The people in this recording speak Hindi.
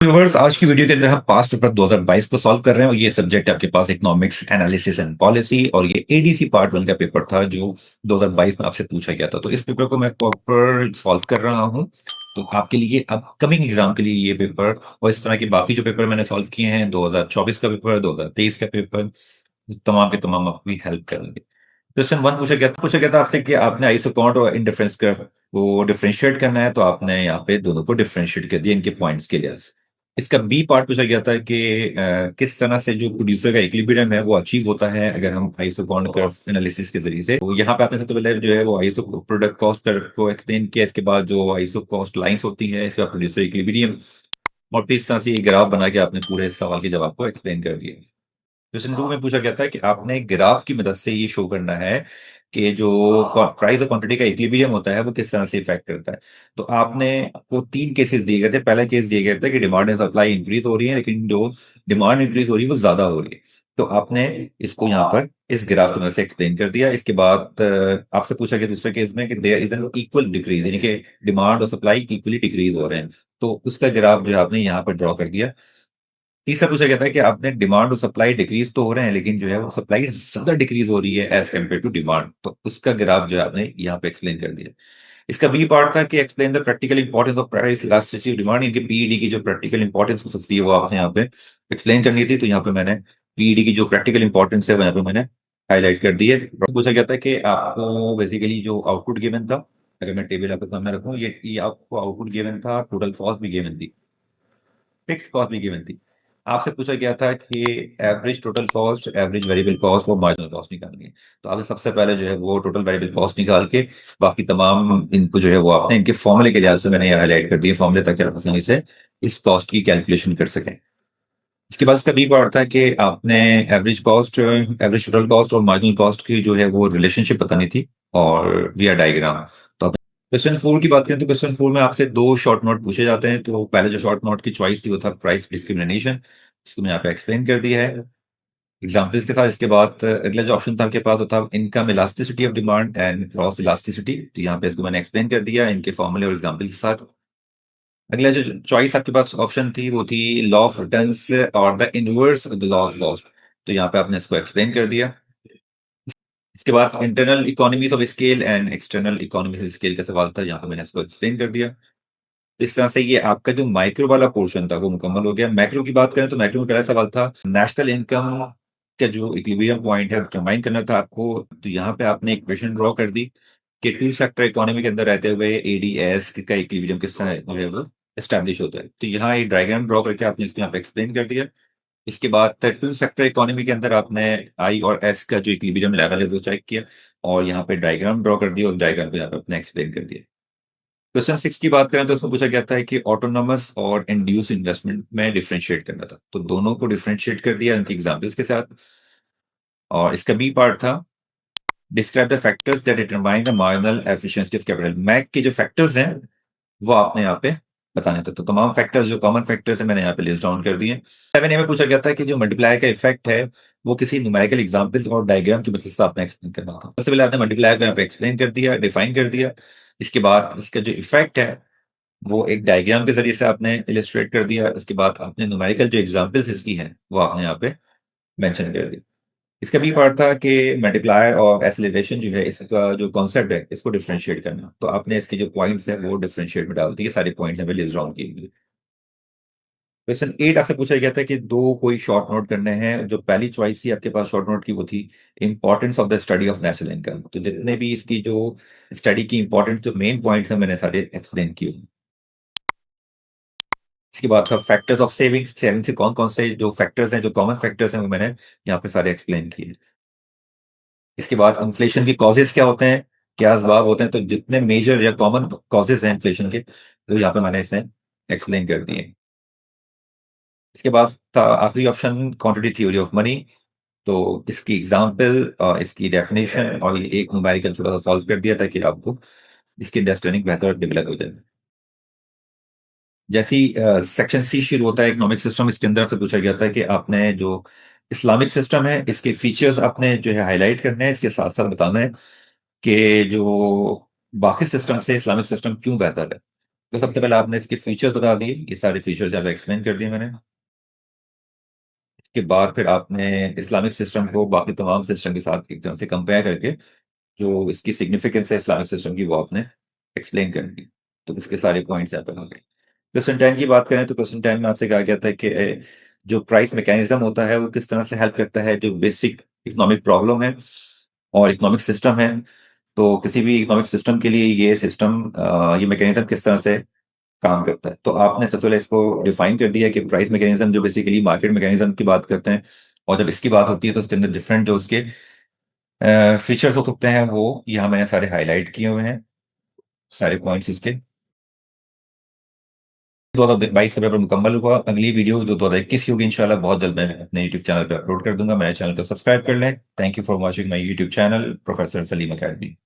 व्यूअर्स, आज की वीडियो के अंदर हम पास्ट पेपर 2022 को सॉल्व कर रहे हैं और ये सब्जेक्ट आपके पास इकोनॉमिक्स एनालिसिस एंड पॉलिसी और ये एडीसी पार्ट 1 का पेपर था जो 2022 में आपसे पूछा गया था। तो इस पेपर को मैं प्रॉपर सॉल्व कर रहा हूँ। तो आपके लिए अपकमिंग एग्जाम के लिए ये पेपर और इस तरह के बाकी जो पेपर मैंने सॉल्व किए हैं 2024 का पेपर, 2023 का पेपर, तमाम के तमाम आपकी हेल्प करेंगे। क्वेश्चन 1 पूछा गया था आपसे कि आपने आइसोकॉन्ट और इंडिफरेंस कर्व को डिफरेंशिएट करना है, तो आपने यहाँ पे दोनों को डिफरेंशिएट कर दिया इनके पॉइंट्स के लिए। इसका बी पार्ट पूछा गया था कि किस तरह से जो प्रोड्यूसर का इक्विलिब्रियम है वो अचीव होता है अगर हम आइसोकॉन्ट कर्व एनालिसिस के जरिए से। तो यहाँ पे आपने सबसे पहले जो है वो आइसो प्रोडक्ट कॉस्ट कर्व को एक्सप्लेन किया। इसके बाद जो आइसो कॉस्ट लाइंस होती है, इसका प्रोड्यूसर इक्विलिब्रियम, और फिर इस तरह से ये ग्राफ बना के आपने पूरे सवाल के जवाब को एक्सप्लेन कर दिया। क्वेश्चन 2 में पूछा गया था कि आपने ग्राफ की मदद से ये शो करना है कि जो प्राइस और क्वांटिटी का इक्विलिब्रियम होता है वो किस तरह से इफेक्ट करता है। तो आपने आपको 3 केसेस दिए गए थे। पहला केस दिया गया था कि डिमांड एंड सप्लाई इंक्रीज हो रही है, लेकिन जो डिमांड इंक्रीज हो रही है वो ज्यादा हो रही है। तो आपने इसको यहाँ पर इस ग्राफ की मदद से एक्सप्लेन कर दिया। इसके बाद आपसे पूछा गया दूसरे केस में कि there is an equal decrease, यानी कि डिमांड और सप्लाई इक्वली डिक्रीज हो रहे हैं। तो उसका ग्राफ जो है आपने यहाँ पर ड्रॉ कर दिया। तीसरा पूछा गया था कि आपने डिमांड और सप्लाई डिक्रीज तो हो रहे हैं, लेकिन जो है वो सप्लाई ज्यादा डिक्रीज हो रही है एज कम्पेयर टू डिमांड। तो उसका ग्राफ जो है आपने यहाँ पे एक्सप्लेन कर दिया। इसका बी पार्ट था कि explain the practical importance of price elasticity demand. इनके पीईडी की जो प्रैक्टिकल इंपॉर्टेंस हो सकती है वो आपने यहाँ पे एक्सप्लेन करनी थी। तो यहाँ पे मैंने पीईडी की जो प्रैक्टिकल इंपॉर्टेंस है वो यहाँ पे मैंने हाईलाइट कर दी है। पूछा गया था कि आपको बेसिकली जो आउटपुट गिवन था, अगर मैं टेबल आपके सामने रखूँ, ये आपको आउटपुट गिवन था, टोटल कॉस्ट भी गिवन थी, फिक्स कॉस्ट भी गिवन थी। आपसे पूछा गया था कि average total cost, average variable cost और मार्जिनल कॉस्ट निकालनी है। तो आपने सबसे पहले जो है वो टोटल वेरिएबल कॉस्ट निकाल के बाकी तमाम इनको जो है वो आपने इनके फॉर्मूले के लिहाज से मैंने हाईलाइट कर दिए फॉर्मूले, ताकि आप आसानी से इस कॉस्ट की कैलकुलेशन कर सकें। इसके बाद इसका बी पार्ट था कि आपने average cost, average total cost और मार्जिनल कॉस्ट की जो है वो रिलेशनशिप बतानी थी और विया डायग्राम। तो क्वेश्चन 4 की बात करें तो क्वेश्चन 4 में आपसे 2 शॉर्ट नोट पूछे जाते हैं। तो पहले जो शॉर्ट नोट की चॉइस थी वो था प्राइस डिस्क्रिमिनेशन, इसको मैं यहाँ पे एक्सप्लेन कर दिया है एग्जाम्पल्स के साथ। इसके बाद अगला जो ऑप्शन था आपके पास वो था income elasticity of demand and cross elasticity. तो यहाँ पे इसको मैंने एक्सप्लेन कर दिया इनके फॉर्मूले और एग्जाम्पल के साथ। अगला जो चॉइस आपके पास ऑप्शन थी वो थी लॉ ऑफ रिटर्न्स और the inverse of the law of cost. तो यहाँ पे आपने इसको एक्सप्लेन कर दिया। इसके बाद internal economies of scale and external economies of scale का सवाल था, यहाँ पे मैंने इसको एक्सप्लेन कर दिया। इस तरह से ये आपका जो माइक्रो वाला पोर्शन था वो मुकम्मल हो गया। मैक्रो की बात करें तो मैक्रो में पहला सवाल था नेशनल इनकम का जो इक्विलिब्रियम पॉइंट है कंबाइन करना था आपको। तो यहाँ पे आपने एक इक्वेशन ड्रॉ कर दी कि टू सेक्टर इकोनॉमी के अंदर रहते हुए एडीएस का इक्विलिब्रियम किस तरह जो है वो एस्टैब्लिश होता है। तो यहाँ एक डायग्राम ड्रॉ करके आपने इसको यहाँ पे एक्सप्लेन कर दिया। इसके बाद टू सेक्टर इकोनॉमी के अंदर आपने आई और एस का जो इक्विलिब्रियम लेवल है वो चेक किया और यहाँ पे डायग्राम ड्रॉ कर दिया, उस डायग्राम को यहाँ पे आपने एक्सप्लेन कर दिया। क्वेश्चन 6 की बात करें तो उसमें पूछा गया था कि ऑटोनोमस और इंड्यूस इन्वेस्टमेंट में डिफरेंशिएट करना था। तो दोनों को डिफरेंशिएट कर दिया उनके एग्जांपल्स के साथ। और इसका बी पार्ट था describe the factors that determine the marginal efficiency of capital. मैक के जो फैक्टर्स हैं वो आपने यहाँ पे बताने थे। तो तमाम फैक्टर्स जो कॉमन फैक्टर्स हैं मैंने यहाँ पे लिस्ट डाउन कर दिए। 7 ए में पूछा गया था कि जो मल्टीप्लाई का इफेक्ट है वो किसी न्यूमेरिकल एग्जांपल और डायग्राम की मदद से आपने एक्सप्लेन करना था। सबसे पहले आपने मल्टीप्लाई को यहाँ पे एक्सप्लेन कर दिया, डिफाइन कर दिया। इसके बाद इसका जो इफेक्ट है वो एक डायग्राम के जरिए से आपने इलिस्ट्रेट कर दिया। इसके बाद आपने न्यूमेरिकल जो एग्जांपल्स इसकी हैं वो आपने यहाँ पे मेंशन कर दी। इसका भी पार्ट था कि मल्टीप्लायर और एक्सेलरेशन जो है इसका जो कॉन्सेप्ट है इसको डिफरेंशिएट करना। तो आपने इसके जो पॉइंट्स हैं वो डिफरेंशिएट में डाल दिए, सारे पॉइंट्स हमें लिस्ट डाउन किए। क्वेश्चन 8 आपसे पूछा गया था कि दो कोई शॉर्ट नोट करने हैं। जो पहली चॉइस थी आपके पास शॉर्ट नोट की वो थी importance of the study of national income. तो जितने भी इसकी जो स्टडी की इंपॉर्टेंट जो मेन पॉइंट्स हैं मैंने सारे एक्सप्लेन किए। इसके बाद था फैक्टर्स ऑफ सेविंग्स। सेविंग से कौन कौन से जो फैक्टर्स हैं, जो कॉमन फैक्टर्स हैं वो मैंने यहाँ पे सारे एक्सप्लेन किए। इसके बाद इन्फ्लेशन के कॉजेस क्या होते हैं, क्या असबाब होते हैं। तो जितने मेजर या कॉमन कॉजेस हैं इन्फ्लेशन के तो यहाँ पे मैंने इसे एक्सप्लेन कर दिए। इसके बाद था आखिरी option quantity theory of money. तो इसकी एग्जांपल, इसकी डेफिनेशन और ये एक न्यूमेरिकल छोटा सा सॉल्व कर दिया ताकि आपको इसकी अंडरस्टैंडिंग बेहतर डेवलप हो जाए। जैसे ही सेक्शन सी शुरू होता है इकोनॉमिक सिस्टम, इसके अंदर से पूछा गया था कि आपने जो इस्लामिक सिस्टम है इसके फीचर्स आपने जो है हाईलाइट करने हैं, इसके साथ साथ बताना है कि जो बाकी सिस्टम से इस्लामिक सिस्टम क्यों बेहतर है। तो सबसे पहले आपने इसके फीचर्स बता दिए, ये सारे फीचर्स यहाँ पे एक्सप्लेन कर दिए मैंने। इसके बाद फिर आपने इस्लामिक सिस्टम को बाकी तमाम सिस्टम के साथ एक तरह से कंपेयर करके जो इसकी सिग्निफिकेंस है इस्लामिक सिस्टम की, वो आपने एक्सप्लेन कर दी। तो इसके सारे पॉइंट्स यहाँ पे आ गए। क्वेश्चन 10 की बात करें तो क्वेश्चन 10 में आपसे कहा गया था कि जो प्राइस मैकेनिज्म होता है वो किस तरह से हेल्प करता है जो बेसिक इकोनॉमिक प्रॉब्लम है और इकोनॉमिक सिस्टम है। तो किसी भी इकोनॉमिक सिस्टम के लिए ये सिस्टम, ये मैकेनिज्म किस तरह से काम करता है। तो आपने सबसे पहले इसको डिफाइन कर दिया कि प्राइस मैकेनिज्म जो बेसिकली मार्केट मैकेनिज्म की बात करते हैं, और जब इसकी बात होती है तो उसके अंदर डिफरेंट जो उसके फीचर्स हो सकते हैं वो यहाँ मैंने सारे हाईलाइट किए हुए हैं, सारे पॉइंट्स इसके। 2022 का पेपर मुकम्मल हुआ। अगली वीडियो जो 2021 की होगी इंशाल्लाह बहुत जल्द मैं अपने यूट्यूब चैनल पे अपलोड कर दूंगा। मेरे चैनल को सब्सक्राइब कर लें। Thank you for watching my YouTube channel professor Salim academy.